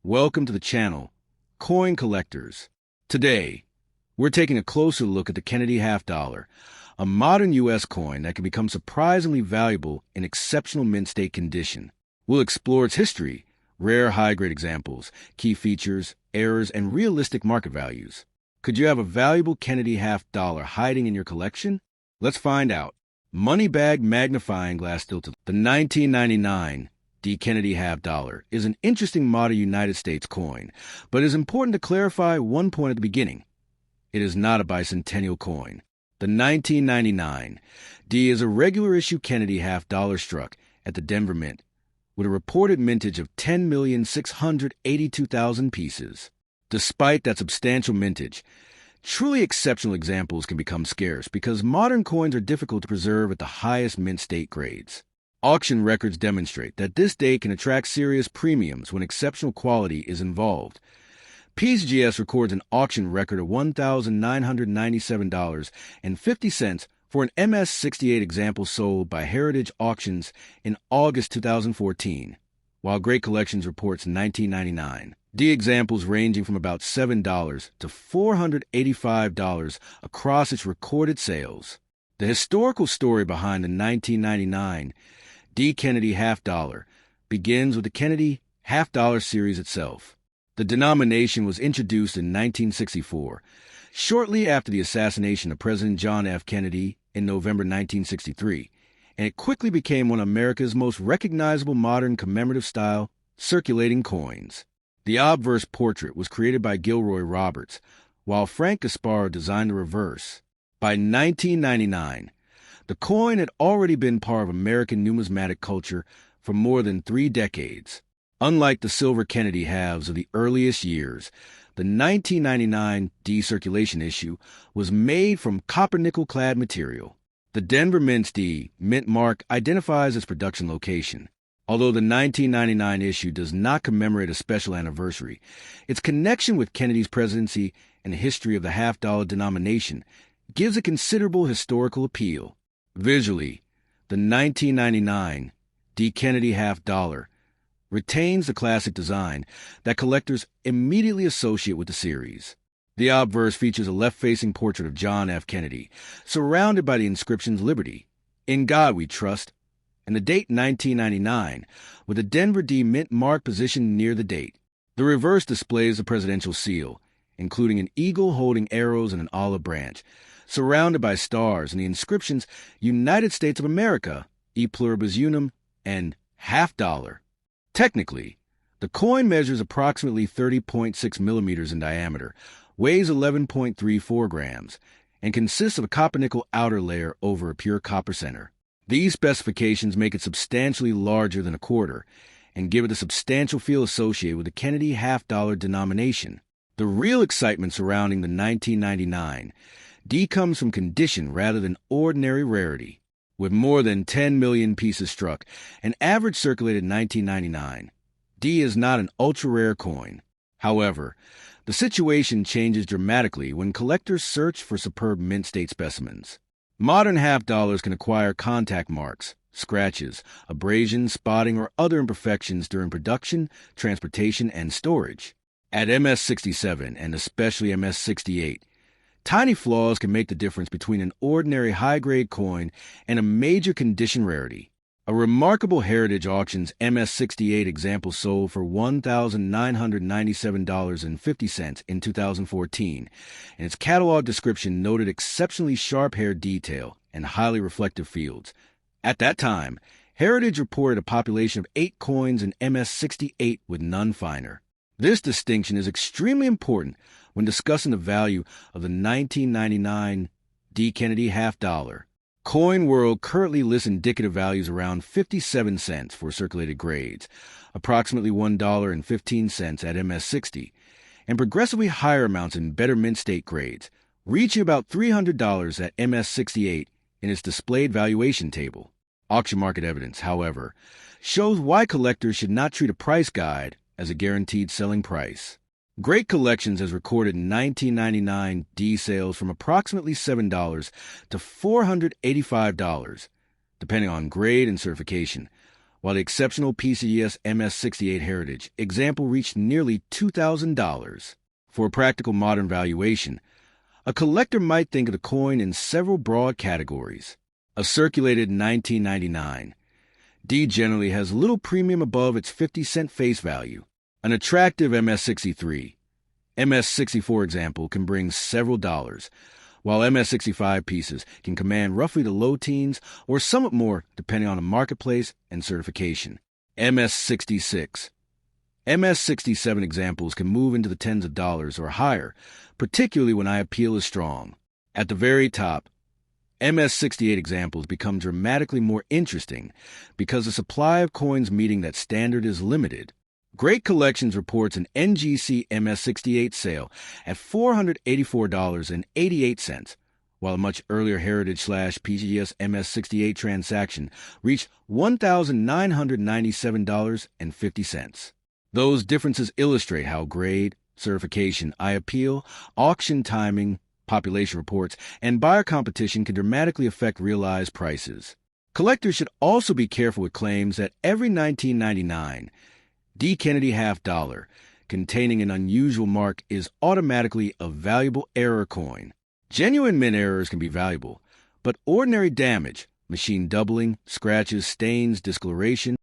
Welcome to the channel, Coin Collectors. Today, we're taking a closer look at the Kennedy half dollar, a modern U.S. coin that can become surprisingly valuable in exceptional mint state condition. We'll explore its history, rare high-grade examples, key features, errors, and realistic market values. Could you have a valuable Kennedy half dollar hiding in your collection? Let's find out. Money bag magnifying glass tilted. The 1999 D. Kennedy half dollar is an interesting modern United States coin, but it is important to clarify one point at the beginning. It is not a bicentennial coin. The 1999 D is a regular issue Kennedy half dollar struck at the Denver Mint with a reported mintage of 10,682,000 pieces. Despite that substantial mintage, truly exceptional examples can become scarce because modern coins are difficult to preserve at the highest mint state grades. Auction records demonstrate that this date can attract serious premiums when exceptional quality is involved. PCGS records an auction record of $1,997.50 for an MS-68 example sold by Heritage Auctions in August 2014, while Great Collections reports 1999. D examples ranging from about $7 to $485 across its recorded sales. The historical story behind the 1999 D. Kennedy half dollar begins with the Kennedy half dollar series itself. The denomination was introduced in 1964, shortly after the assassination of President John F. Kennedy in November 1963, and it quickly became one of America's most recognizable modern commemorative-style circulating coins. The obverse portrait was created by Gilroy Roberts, while Frank Gasparo designed the reverse. By 1999, the coin had already been part of American numismatic culture for more than 3 decades. Unlike the silver Kennedy halves of the earliest years, the 1999 D circulation issue was made from copper-nickel-clad material. The Denver Mint's D mint mark identifies its production location. Although the 1999 issue does not commemorate a special anniversary, its connection with Kennedy's presidency and the history of the half-dollar denomination gives it considerable historical appeal. Visually, the 1999 D. Kennedy half dollar retains the classic design that collectors immediately associate with the series. The obverse features a left-facing portrait of John F. Kennedy, surrounded by the inscriptions Liberty, In God We Trust, and the date 1999, with the Denver D mint mark positioned near the date. The reverse displays the presidential seal, including an eagle holding arrows and an olive branch, surrounded by stars and the inscriptions United States of America, E pluribus unum, and half dollar. Technically, the coin measures approximately 30.6 millimeters in diameter, weighs 11.34 grams, and consists of a copper-nickel outer layer over a pure copper center. These specifications make it substantially larger than a quarter and give it a substantial feel associated with the Kennedy half dollar denomination. The real excitement surrounding the 1999 D comes from condition rather than ordinary rarity. With more than 10 million pieces struck, an average circulated 1999, D is not an ultra-rare coin. However, the situation changes dramatically when collectors search for superb mint state specimens. Modern half dollars can acquire contact marks, scratches, abrasions, spotting, or other imperfections during production, transportation, and storage. At MS-67 and especially MS-68, tiny flaws can make the difference between an ordinary high-grade coin and a major condition rarity. A remarkable Heritage Auctions MS-68 example sold for $1,997.50 in 2014, and its catalog description noted exceptionally sharp hair detail and highly reflective fields. At that time, Heritage reported a population of 8 coins in MS-68 with none finer. This distinction is extremely important when discussing the value of the 1999 D. Kennedy half dollar. Coin World currently lists indicative values around 57 cents for circulated grades, approximately $1.15 at MS-60, and progressively higher amounts in better mint state grades, reaching about $300 at MS-68 in its displayed valuation table. Auction market evidence, however, shows why collectors should not treat a price guide as a guaranteed selling price. Great Collections has recorded 1999 D sales from approximately $7 to $485, depending on grade and certification, while the exceptional PCS MS68 Heritage example reached nearly $2,000. For a practical modern valuation, a collector might think of the coin in several broad categories. A circulated 1999. D generally has little premium above its 50-cent face value. An attractive MS63. MS64 example can bring several dollars, while MS65 pieces can command roughly the low teens or somewhat more depending on the marketplace and certification. MS66. MS67 examples can move into the tens of dollars or higher, particularly when eye appeal is strong. At the very top, MS68 examples become dramatically more interesting because the supply of coins meeting that standard is limited. Great Collections reports an NGC MS68 sale at $484.88, while a much earlier Heritage/PGS MS68 transaction reached $1,997.50. Those differences illustrate how grade, certification, eye appeal, auction timing, population reports, and buyer competition can dramatically affect realized prices. Collectors should also be careful with claims that every 1999 D. Kennedy half dollar containing an unusual mark is automatically a valuable error coin. Genuine mint errors can be valuable, but ordinary damage, machine doubling, scratches, stains, discoloration,